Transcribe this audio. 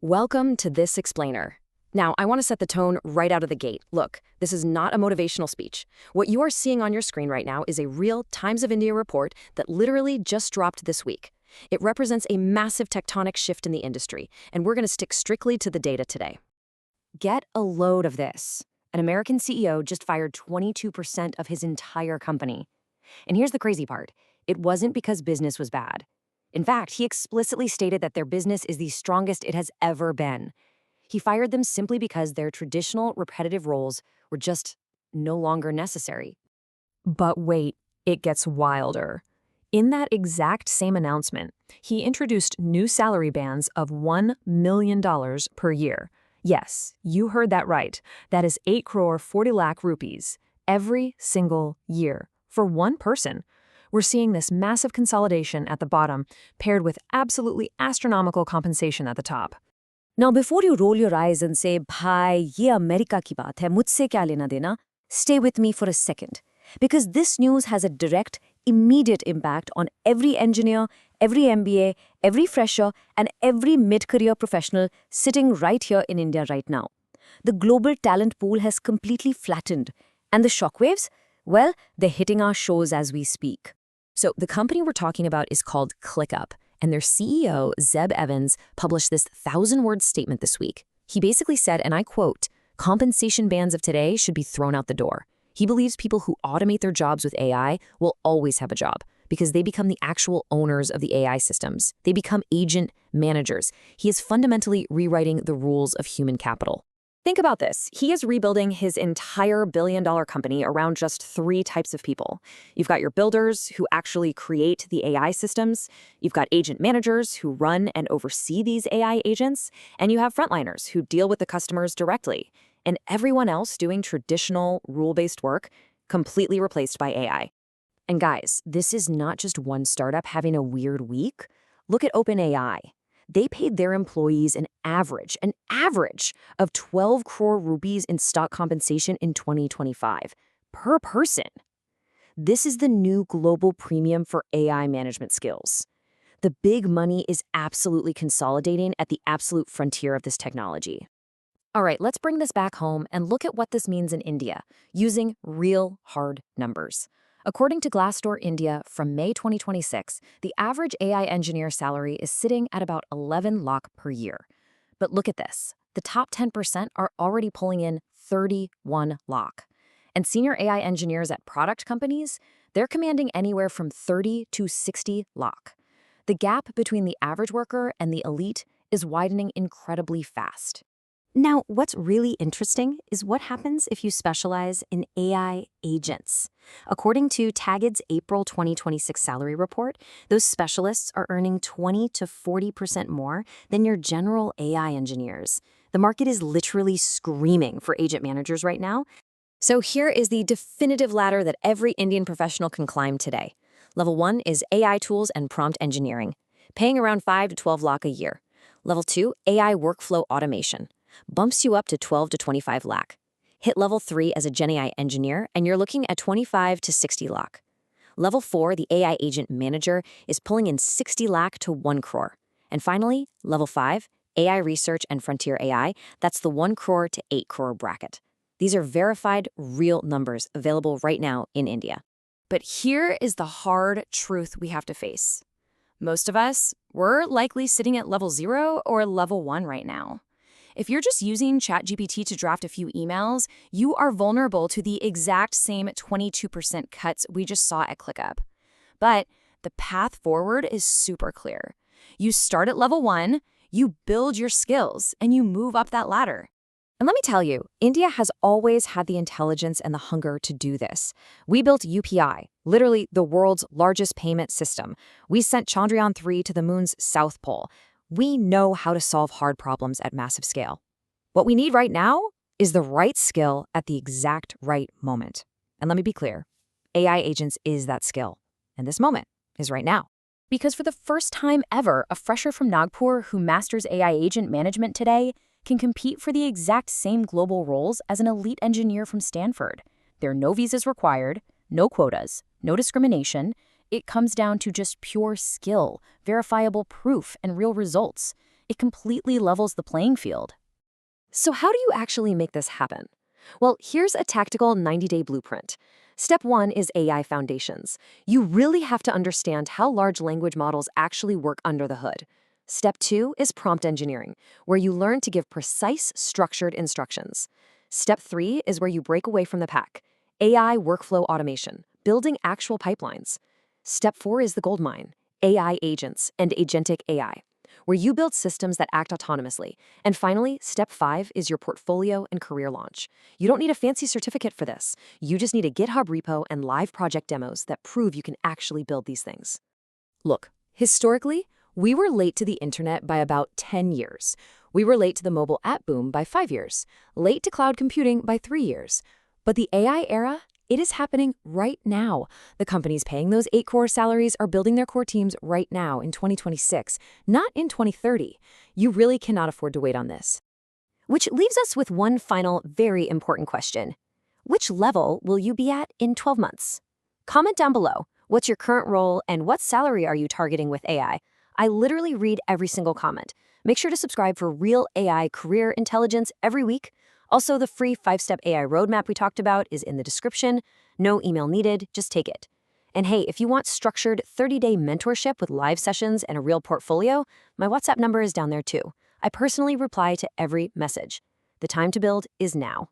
Welcome to This Explainer. Now, I want to set the tone right out of the gate. Look, this is not a motivational speech. What you are seeing on your screen right now is a real Times of India report that literally just dropped this week. It represents a massive tectonic shift in the industry, and we're going to stick strictly to the data today. Get a load of this. An American CEO just fired 22% of his entire company. And here's the crazy part. It wasn't because business was bad. In fact, he explicitly stated that their business is the strongest it has ever been. He fired them simply because their traditional, repetitive roles were just no longer necessary. But wait, it gets wilder. In that exact same announcement, he introduced new salary bands of $1 million per year. Yes, you heard that right. That is 8 crore 40 lakh rupees every single year for one person. We're seeing this massive consolidation at the bottom, paired with absolutely astronomical compensation at the top. Now, before you roll your eyes and say, "Bhai, ye America ki baat hai, mujhse kya lena dena," stay with me for a second. Because this news has a direct, immediate impact on every engineer, every MBA, every fresher, and every mid-career professional sitting right here in India right now. The global talent pool has completely flattened. And the shockwaves? Well, they're hitting our shores as we speak. So the company we're talking about is called ClickUp, and their CEO, Zeb Evans, published this 1,000-word statement this week. He basically said, and I quote, "Compensation bands of today should be thrown out the door." He believes people who automate their jobs with AI will always have a job because they become the actual owners of the AI systems. They become agent managers. He is fundamentally rewriting the rules of human capital. Think about this. He is rebuilding his entire billion-dollar company around just 3 types of people. You've got your builders who actually create the AI systems. You've got agent managers who run and oversee these AI agents. And you have frontliners who deal with the customers directly. And everyone else doing traditional rule-based work completely replaced by AI. And guys, this is not just one startup having a weird week. Look at OpenAI. They paid their employees an average of 12 crore rupees in stock compensation in 2025 per person. This is the new global premium for AI management skills. The big money is absolutely consolidating at the absolute frontier of this technology. All right, let's bring this back home and look at what this means in India, using real hard numbers. According to Glassdoor India, from May 2026, the average AI engineer salary is sitting at about 11 lakh per year. But look at this. The top 10% are already pulling in 31 lakh. And senior AI engineers at product companies, they're commanding anywhere from 30 to 60 lakh. The gap between the average worker and the elite is widening incredibly fast. Now, what's really interesting is what happens if you specialize in AI agents. According to Tagid's April 2026 salary report, those specialists are earning 20 to 40% more than your general AI engineers. The market is literally screaming for agent managers right now. So here is the definitive ladder that every Indian professional can climb today. Level 1 is AI tools and prompt engineering, paying around 5 to 12 lakh a year. Level 2, AI workflow automation, bumps you up to 12 to 25 lakh. Hit level 3 as a Gen AI engineer, and you're looking at 25 to 60 lakh. Level 4, the AI agent manager, is pulling in 60 lakh to 1 crore. And finally, level 5, AI research and frontier AI, that's the 1 crore to 8 crore bracket. These are verified, real numbers available right now in India. But here is the hard truth we have to face. Most of us, we're likely sitting at level 0 or level 1 right now. If you're just using ChatGPT to draft a few emails, you are vulnerable to the exact same 22% cuts we just saw at ClickUp. But the path forward is super clear. You start at level 1, you build your skills, and you move up that ladder. And let me tell you, India has always had the intelligence and the hunger to do this. We built UPI, literally the world's largest payment system. We sent Chandrayaan-3 to the moon's south pole. We know how to solve hard problems at massive scale. What we need right now is the right skill at the exact right moment. And let me be clear, AI agents is that skill. And this moment is right now. Because for the first time ever, a fresher from Nagpur who masters AI agent management today can compete for the exact same global roles as an elite engineer from Stanford. There are no visas required, no quotas, no discrimination. It comes down to just pure skill, verifiable proof, and real results. It completely levels the playing field. So how do you actually make this happen? Well, here's a tactical 90-day blueprint. Step 1 is AI foundations. You really have to understand how large language models actually work under the hood. Step 2 is prompt engineering, where you learn to give precise, structured instructions. Step 3 is where you break away from the pack. AI workflow automation, building actual pipelines. Step 4 is the gold mine, AI agents and agentic AI, where you build systems that act autonomously. And finally, step 5 is your portfolio and career launch. You don't need a fancy certificate for this. You just need a GitHub repo and live project demos that prove you can actually build these things. Look, historically, we were late to the internet by about 10 years. We were late to the mobile app boom by 5 years, late to cloud computing by 3 years. But the AI era, it is happening right now. The companies paying those 8 core salaries are building their core teams right now in 2026, not in 2030. You really cannot afford to wait on this. Which leaves us with one final, very important question. Which level will you be at in 12 months? Comment down below. What's your current role and what salary are you targeting with AI? I literally read every single comment. Make sure to subscribe for real AI career intelligence every week. Also, the free 5-step AI roadmap we talked about is in the description. No email needed, just take it. And hey, if you want structured 30-day mentorship with live sessions and a real portfolio, my WhatsApp number is down there too. I personally reply to every message. The time to build is now.